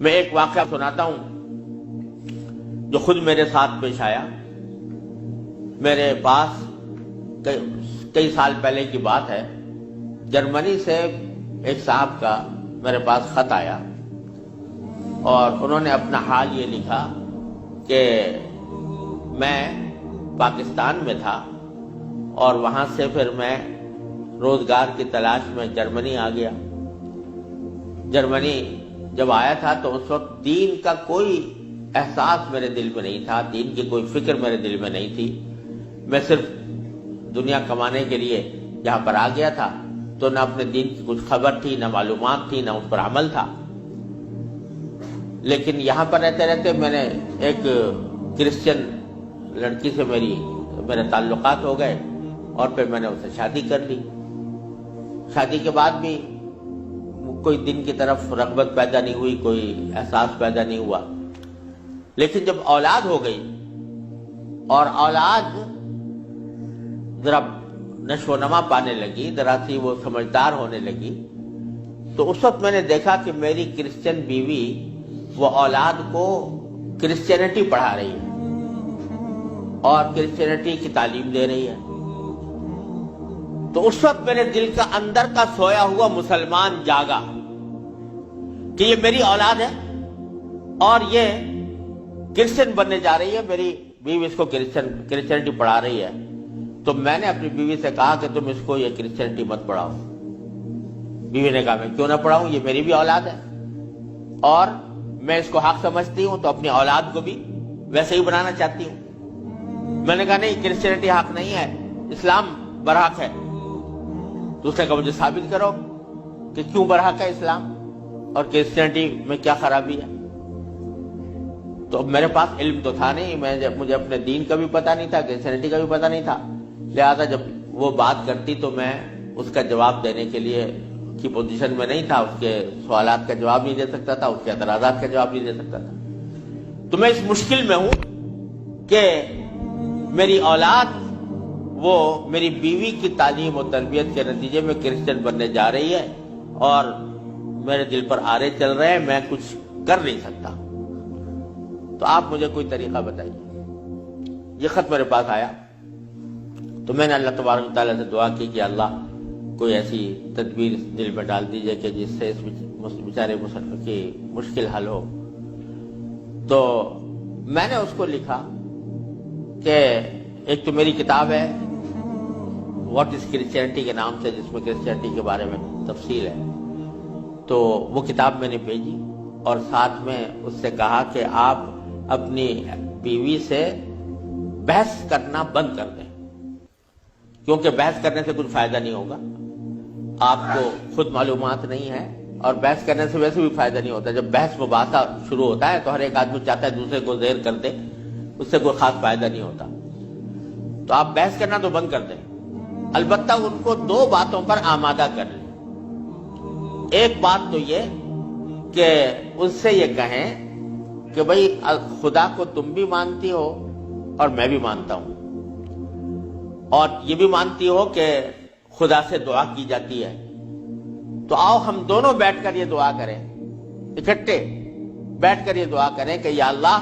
میں ایک واقعہ سناتا ہوں جو خود میرے ساتھ پیش آیا. میرے پاس کئی سال پہلے کی بات ہے، جرمنی سے ایک صاحب کا میرے پاس خط آیا اور انہوں نے اپنا حال یہ لکھا کہ میں پاکستان میں تھا اور وہاں سے پھر میں روزگار کی تلاش میں جرمنی آ گیا. جرمنی جب آیا تھا تو اس وقت دین کا کوئی احساس میرے دل میں نہیں تھا، دین کی کوئی فکر میرے دل میں نہیں تھی. میں صرف دنیا کمانے کے لیے یہاں پر آ گیا تھا، تو نہ اپنے دین کی کچھ خبر تھی، نہ معلومات تھی، نہ اس پر عمل تھا. لیکن یہاں پر رہتے رہتے میں نے ایک کرسچن لڑکی سے میرے تعلقات ہو گئے اور پھر میں نے اسے شادی کر لی. شادی کے بعد بھی کوئی دین کی طرف رغبت پیدا نہیں ہوئی، کوئی احساس پیدا نہیں ہوا. لیکن جب اولاد ہو گئی اور اولاد ذرا نشو و نما پانے لگی، ذرا سی وہ سمجھدار ہونے لگی، تو اس وقت میں نے دیکھا کہ میری کرسچن بیوی وہ اولاد کو کرسچینٹی پڑھا رہی ہے اور کرسچینٹی کی تعلیم دے رہی ہے. تو اس وقت میرے دل کا اندر کا سویا ہوا مسلمان جاگا کہ یہ میری اولاد ہے اور یہ کرسچن بننے جا رہی ہے، میری بیوی اس کو کرسچینٹی پڑھا رہی ہے. تو میں نے اپنی بیوی سے کہا کہ تم اس کو یہ کرسچینٹی مت پڑھاؤ. بیوی نے کہا میں کیوں نہ پڑھاؤں، یہ میری بھی اولاد ہے اور میں اس کو حق سمجھتی ہوں، تو اپنی اولاد کو بھی ویسے ہی بنانا چاہتی ہوں. میں نے کہا نہیں، کرسچینٹی حق نہیں ہے، اسلام برحق ہے. تو اس نے کہا مجھے ثابت کرو کہ کیوں برحق ہے اسلام اور کرسچینٹی میں کیا خرابی ہے. تو میرے پاس علم تو تھا نہیں، مجھے اپنے دین کا بھی پتہ نہیں تھا، کرسچینٹی کا بھی پتہ نہیں تھا. لہذا جب وہ بات کرتی تو میں اس کا جواب دینے کے لیے کی پوزیشن میں نہیں تھا، اس کے سوالات کا جواب نہیں دے سکتا تھا، اس کے اعتراضات کا جواب نہیں دے سکتا تھا. تو میں اس مشکل میں ہوں کہ میری اولاد وہ میری بیوی کی تعلیم و تربیت کے نتیجے میں کرسچن بننے جا رہی ہے اور میرے دل پر آرے چل رہے ہیں، میں کچھ کر نہیں سکتا. تو آپ مجھے کوئی طریقہ بتائیے. یہ خط میرے پاس آیا تو میں نے اللہ تبارک و تعالیٰ سے دعا کی کہ اللہ کوئی ایسی تدبیر دل میں ڈال دیجئے کہ جس سے اس بیچارے مسلمان کی مشکل حل ہو. تو میں نے اس کو لکھا کہ ایک تو میری کتاب ہے واٹ از کرسچینٹی کے نام سے، جس میں کرسچینٹی کے بارے میں تفصیل ہے. تو وہ کتاب میں نے بھیجی اور ساتھ میں اس سے کہا کہ آپ اپنی بیوی سے بحث کرنا بند کر دیں، کیونکہ بحث کرنے سے کچھ فائدہ نہیں ہوگا. آپ کو خود معلومات نہیں ہے اور بحث کرنے سے ویسے بھی فائدہ نہیں ہوتا. جب بحث مباحثہ شروع ہوتا ہے تو ہر ایک آدمی چاہتا ہے دوسرے کو زیر کر دے، اس سے کوئی خاص فائدہ نہیں ہوتا. تو آپ بحث کرنا تو بند کر دیں، البتہ ان کو دو باتوں پر آمادہ کر لیں. ایک بات تو یہ کہ اس سے یہ کہیں کہ بھئی خدا کو تم بھی مانتی ہو اور میں بھی مانتا ہوں، اور یہ بھی مانتی ہو کہ خدا سے دعا کی جاتی ہے. تو آؤ ہم دونوں بیٹھ کر یہ دعا کریں، اکٹھے بیٹھ کر یہ دعا کریں کہ یا اللہ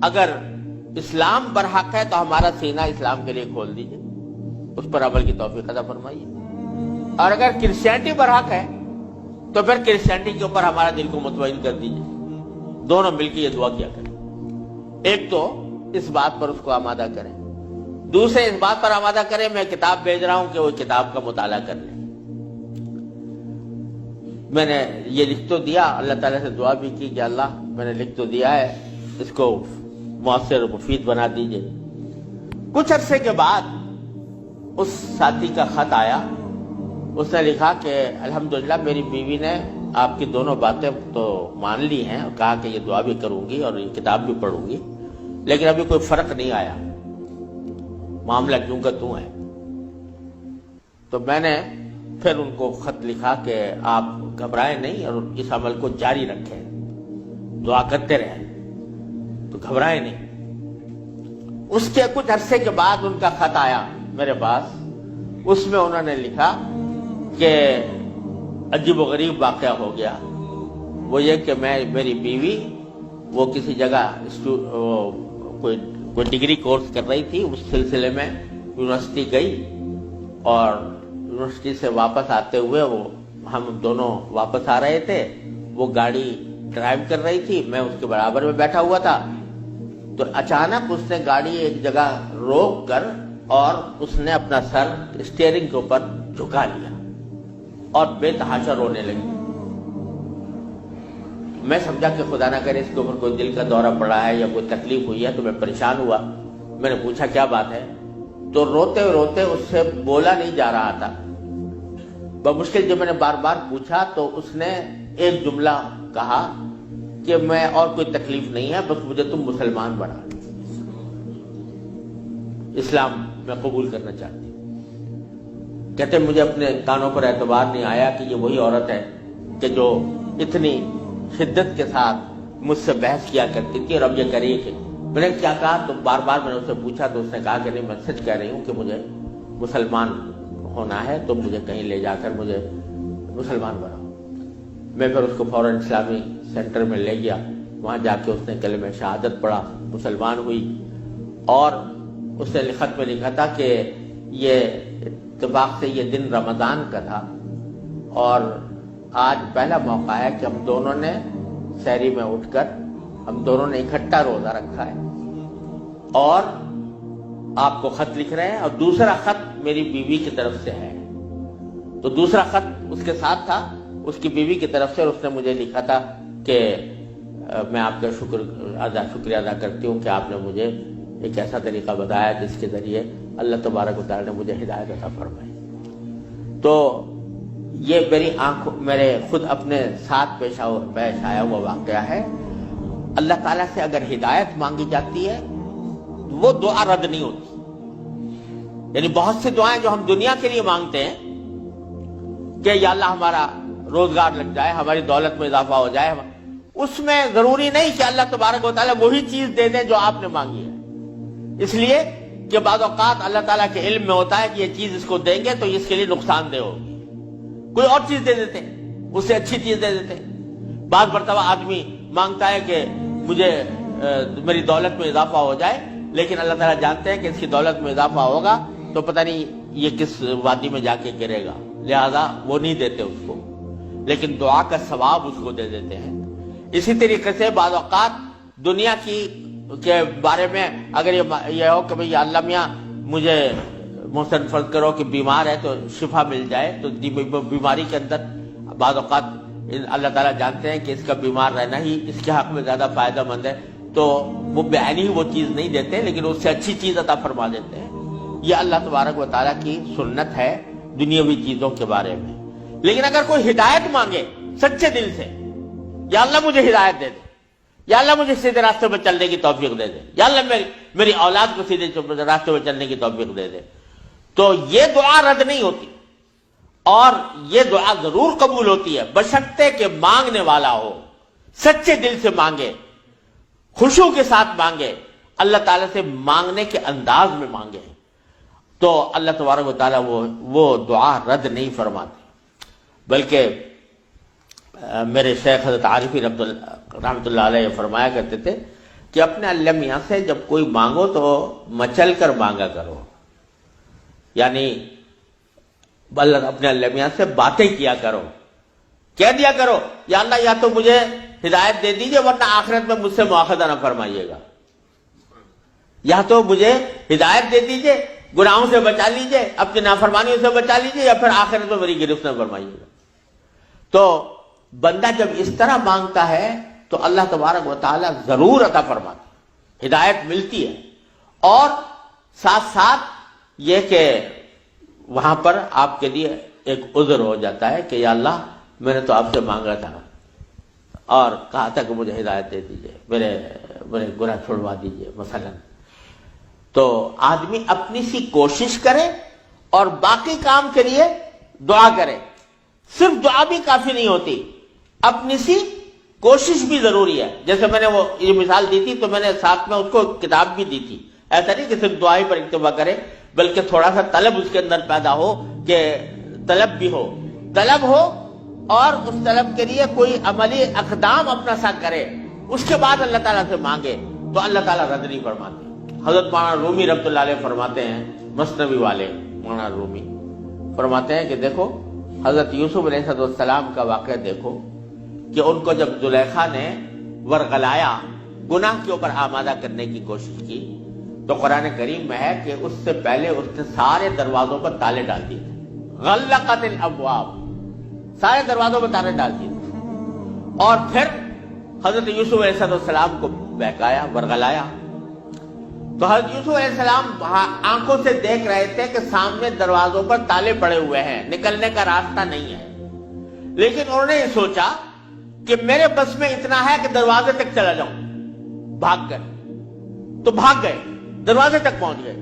اگر اسلام برحق ہے تو ہمارا سینہ اسلام کے لیے کھول دیجئے، اس پر عمل کی توفیق عطا فرمائیے. اور اگر کرسچینٹی برحق ہے تو پھر کرسچینٹی کے اوپر ہمارا دل کو مطمئن کر دیجئے. دونوں مل کے یہ دعا کیا کریں. ایک تو اس بات پر اس کو آمادہ کریں، دوسرے اس بات پر آمادہ کریں میں کتاب بھیج رہا ہوں کہ وہ کتاب کا مطالعہ کر لیں. میں نے یہ لکھ تو دیا، اللہ تعالیٰ سے دعا بھی کی کہ اللہ میں نے لکھ تو دیا ہے، اس کو مؤثر و مفید بنا دیجئے. کچھ عرصے کے بعد اس ساتھی کا خط آیا. اس نے لکھا کہ الحمدللہ میری بیوی نے آپ کی دونوں باتیں تو مان لی ہیں اور کہا کہ یہ دعا بھی کروں گی اور یہ کتاب بھی پڑھوں گی، لیکن ابھی کوئی فرق نہیں آیا، معاملہ کیوں کا توں ہے. تو میں نے پھر ان کو خط لکھا کہ آپ گھبرائیں نہیں اور اس عمل کو جاری رکھیں، دعا کرتے رہیں، تو گھبرائیں نہیں. اس کے کچھ عرصے کے بعد ان کا خط آیا میرے پاس. اس میں انہوں نے لکھا کہ عجیب و غریب واقعہ ہو گیا وہ یہ کہ میری بیوی وہ کسی جگہ کوئی ڈگری کورس کر رہی تھی، اس سلسلے میں یونیورسٹی گئی، اور یونیورسٹی سے واپس آتے ہوئے ہم دونوں واپس آ رہے تھے، وہ گاڑی ڈرائیو کر رہی تھی، میں اس کے برابر میں بیٹھا ہوا تھا، تو اچانک اس نے گاڑی ایک جگہ روک کر اور اس نے اپنا سر اسٹیئرنگ کے اوپر جھکا لیا اور بے تحاشا رونے لگی۔ میں سمجھا کہ خدا نہ کرے اس کے اوپر کوئی دل کا دورہ پڑا ہے یا کوئی تکلیف ہوئی ہے، تو میں پریشان ہوا۔ میں نے پوچھا کیا بات ہے، تو روتے روتے اس سے بولا نہیں جا رہا تھا۔ بمشکل جب میں نے بار بار پوچھا تو اس نے ایک جملہ کہا کہ میں اور کوئی تکلیف نہیں ہے، بس مجھے تم مسلمان بنا، اسلام میں قبول کرنا چاہتی ہوں۔ کہتے مجھے اپنے کانوں پر اعتبار نہیں آیا کہ یہ وہی عورت ہے کہ جو اتنی شدت کے ساتھ مجھ سے بحث کیا کرتی تھی، اور اب یہ کریے کہ میں نے کیا کہا، تو بار بار میں نے اسے پوچھا تو اس نے کہا کہ نہیں، میں سچ کہہ رہی ہوں کہ مجھے مسلمان ہونا ہے، تو مجھے کہیں لے جا کر مجھے مسلمان بناؤ۔ میں پھر اس کو فوراً اسلامی سینٹر میں لے گیا، وہاں جا کے اس نے کلمہ شہادت پڑھا، مسلمان ہوئی، اور اس نے خط میں لکھا تھا کہ یہ اتفاق سے یہ دن رمضان کا تھا، اور آج پہلا موقع ہے کہ ہم دونوں نے سحری میں اٹھ کر ہم دونوں نے اکٹھا روزہ رکھا ہے، اور آپ کو خط لکھ رہے ہیں، اور دوسرا خط میری بیوی کی طرف سے ہے۔ تو دوسرا خط اس کے ساتھ تھا اس کی بیوی کی طرف سے، اور اس نے مجھے لکھا تھا کہ میں آپ کا شکریہ ادا کرتی ہوں کہ آپ نے مجھے ایک ایسا طریقہ بتایا جس کے ذریعے اللہ تبارک و تعالی نے مجھے ہدایت عطا فرمائی۔ تو یہ میرے خود اپنے ساتھ پیش آیا ہوا واقعہ ہے۔ اللہ تعالیٰ سے اگر ہدایت مانگی جاتی ہے وہ دعا رد نہیں ہوتی۔ یعنی بہت سی دعائیں جو ہم دنیا کے لیے مانگتے ہیں کہ یا اللہ ہمارا روزگار لگ جائے، ہماری دولت میں اضافہ ہو جائے، اس میں ضروری نہیں کہ اللہ تبارک و تعالیٰ وہی چیز دے دیں جو آپ نے مانگی ہے، اس لیے کہ بعض اوقات اللہ تعالیٰ کے علم میں ہوتا ہے کہ یہ چیز اس کو دیں گے تو اس کے لیے نقصان دہ ہوگی، کوئی اور چیز دے دیتے ہیں، اس سے اچھی چیز دے دیتے ہیں۔ بعض مرتبہ آدمی مانگتا ہے کہ مجھے میری دولت میں اضافہ ہو جائے، لیکن اللہ تعالیٰ جانتے ہیں کہ اس کی دولت میں اضافہ ہوگا تو پتہ نہیں یہ کس وادی میں جا کے گرے گا، لہذا وہ نہیں دیتے اس کو، لیکن دعا کا ثواب اس کو دے دیتے ہیں۔ اسی طریقے سے بعض اوقات دنیا کے بارے میں اگر یہ ہو کہ بھئی یا اللہ میاں مجھے محسن فرض کرو کہ بیمار ہے تو شفا مل جائے، تو بیماری کے اندر بعض اوقات اللہ تعالیٰ جانتے ہیں کہ اس کا بیمار رہنا ہی اس کے حق میں زیادہ فائدہ مند ہے، تو وہ بعینی ہی وہ چیز نہیں دیتے لیکن اس سے اچھی چیز عطا فرما دیتے ہیں۔ یہ اللہ تبارک و تعالیٰ کی سنت ہے دنیاوی چیزوں کے بارے میں۔ لیکن اگر کوئی ہدایت مانگے سچے دل سے، یا اللہ مجھے ہدایت دے دے، یا اللہ مجھے سیدھے راستے پر چلنے کی توفیق دے دے، یا اللہ میری اولاد کو سیدھے راستے پر چلنے کی توفیق دے دے، تو یہ دعا رد نہیں ہوتی، اور یہ دعا ضرور قبول ہوتی ہے بشرطے کہ مانگنے والا ہو، سچے دل سے مانگے، خشوع کے ساتھ مانگے، اللہ تعالیٰ سے مانگنے کے انداز میں مانگے، تو اللہ تبارک و تعالیٰ وہ دعا رد نہیں فرماتے۔ بلکہ میرے شیخ حضرت عارفی رحمۃ اللہ علیہ فرمایا کرتے تھے کہ اپنے اللہ میاں سے جب کوئی مانگو تو مچل کر مانگا کرو، یعنی اپنے اللہ میاں سے باتیں کیا کرو، کہہ دیا کرو یا اللہ یا تو مجھے ہدایت دے دیجئے ورنہ آخرت میں مجھ سے مواخذہ نہ فرمائیے گا، یا تو مجھے ہدایت دے دیجئے، گناہوں سے بچا لیجئے، اپنی نافرمانیوں سے بچا لیجئے، یا پھر آخرت میں میری گرفت نہ فرمائیے گا۔ تو بندہ جب اس طرح مانگتا ہے تو اللہ تبارک و تعالیٰ ضرور عطا فرماتا ہے، ہدایت ملتی ہے، اور ساتھ ساتھ یہ کہ وہاں پر آپ کے لیے ایک عذر ہو جاتا ہے کہ یا اللہ میں نے تو آپ سے مانگا تھا اور کہا تھا کہ مجھے ہدایت دے دیجئے، میرے گناہ چھڑوا دیجئے مثلا۔ تو آدمی اپنی سی کوشش کرے اور باقی کام کے لیے دعا کرے، صرف دعا بھی کافی نہیں ہوتی، اپنی سی کوشش بھی ضروری ہے۔ جیسے میں نے وہ یہ مثال دی تھی تو میں نے ساتھ میں اس کو کتاب بھی دی تھی، ایسا نہیں کہ صرف دعا ہی پر اکتفا کرے بلکہ تھوڑا سا طلب اس کے اندر پیدا ہو، کہ طلب بھی ہو، طلب ہو اور اس طلب کے لیے کوئی عملی اقدام اپنا سا کرے، اس کے بعد اللہ تعالیٰ سے مانگے تو اللہ تعالیٰ رد نہیں فرماتے۔ حضرت مولانا رومی رحمۃ اللہ علیہ فرماتے ہیں، مثنوی والے مولانا رومی فرماتے ہیں کہ دیکھو حضرت یوسف علیہ السلام کا واقعہ دیکھو کہ ان کو جب زلیخا نے ورغلایا، گناہ کے اوپر آمادہ کرنے کی کوشش کی، تو قرآن کریم میں ہے کہ اس سے پہلے اس نے سارے دروازوں پر تالے ڈال دیے تھے، غلقت الابواب، سارے دروازوں پر تالے ڈال دیے تھے، اور پھر حضرت یوسف علیہ السلام کو بہکایا، ورغلایا۔ تو حضرت یوسف علیہ السلام آنکھوں سے دیکھ رہے تھے کہ سامنے دروازوں پر تالے پڑے ہوئے ہیں، نکلنے کا راستہ نہیں ہے، لیکن انہوں نے یہ سوچا کہ میرے بس میں اتنا ہے کہ دروازے تک چلا جاؤں، بھاگ گئے۔ تو بھاگ گئے، دروازے تک پہنچ گئے،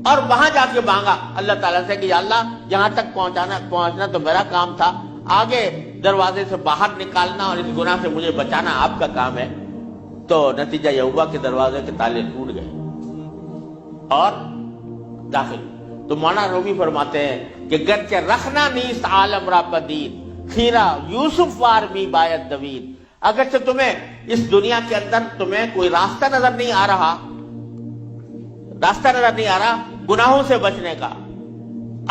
اور وہاں جا کے مانگا اللہ تعالیٰ سے کہ یا اللہ یہاں تک پہنچنا تو میرا کام تھا، آگے دروازے سے باہر نکالنا اور اس گناہ سے مجھے بچانا آپ کا کام ہے۔ تو نتیجہ یہ ہوا کہ دروازے کے تالے ٹوٹ گئے اور داخل۔ تو مولانا رومی فرماتے ہیں کہ گرچہ رکھنا نیست عالم را پدید، خیرہ یوسف وار می باید دوید، اگرچہ تمہیں اس دنیا کے اندر تمہیں کوئی راستہ نظر نہیں آ رہا، گناہوں سے بچنے کا،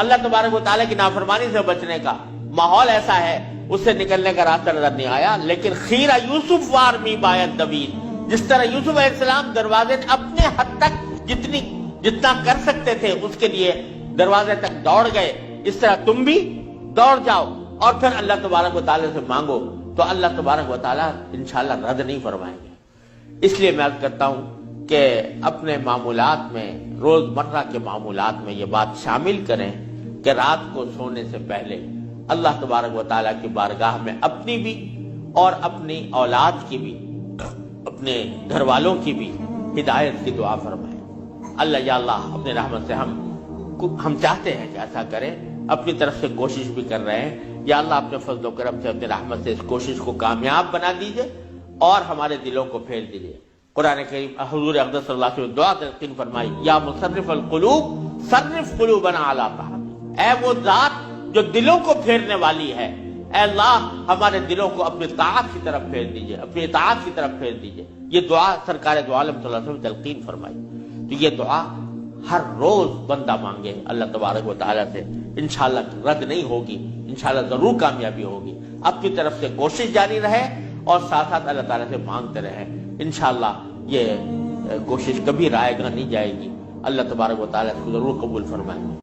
اللہ تبارک و تعالیٰ کی نافرمانی سے بچنے کا ماحول ایسا ہے، اس سے نکلنے کا راستہ نظر نہیں آیا، لیکن خیرہ یوسف وار می باید دوید، جس طرح یوسف علیہ السلام دروازے اپنے حد تک جتنا کر سکتے تھے اس کے لیے دروازے تک دوڑ گئے، اس طرح تم بھی دوڑ جاؤ اور پھر اللہ تبارک و تعالیٰ سے مانگو تو اللہ تبارک و تعالیٰ انشاءاللہ رد نہیں فرمائیں گے۔ اس لیے میں عرض کرتا ہوں کہ اپنے معمولات میں، روزمرہ کے معمولات میں یہ بات شامل کریں کہ رات کو سونے سے پہلے اللہ تبارک و تعالیٰ کی بارگاہ میں اپنی بھی اور اپنی اولاد کی بھی، اپنے گھر والوں کی بھی ہدایت کی دعا فرمائیں۔ اللہ یا اللہ اپنے رحمت سے ہم چاہتے ہیں کہ ایسا کریں، اپنی طرف سے کوشش بھی کر رہے ہیں، یا اللہ اپنے فضل و کرم سے اپنے رحمت سے اس کوشش کو کامیاب بنا دیجئے اور ہمارے دلوں کو پھیر دیجئے۔ قرآن کریم حضور اقدس صلی اللہ علیہ وسلم دعا تلقین فرمائی، یا مصرف القلوب صرف قلوبنا علی طاعتک، اے وہ ذات جو دلوں کو پھیرنے والی ہے، اے اللہ ہمارے دلوں کو اپنی طاعت کی طرف پھیر دیجئے، اپنی اطاعت کی طرف پھیر دیجئے۔ یہ دعا سرکار دو عالم صلی اللہ علیہ وسلم تلقین فرمائی۔ تو یہ دعا ہر روز بندہ مانگے اللہ تبارک و تعالیٰ سے، انشاءاللہ رد نہیں ہوگی، انشاءاللہ ضرور کامیابی ہوگی۔ اپنی طرف سے کوشش جاری رہے اور ساتھ ساتھ اللہ تعالیٰ سے مانگتے رہیں، انشاءاللہ یہ کوشش کبھی رائے گاہ نہیں جائے گی، اللہ تبارک و تعالیٰ اس کو ضرور قبول فرمائیں۔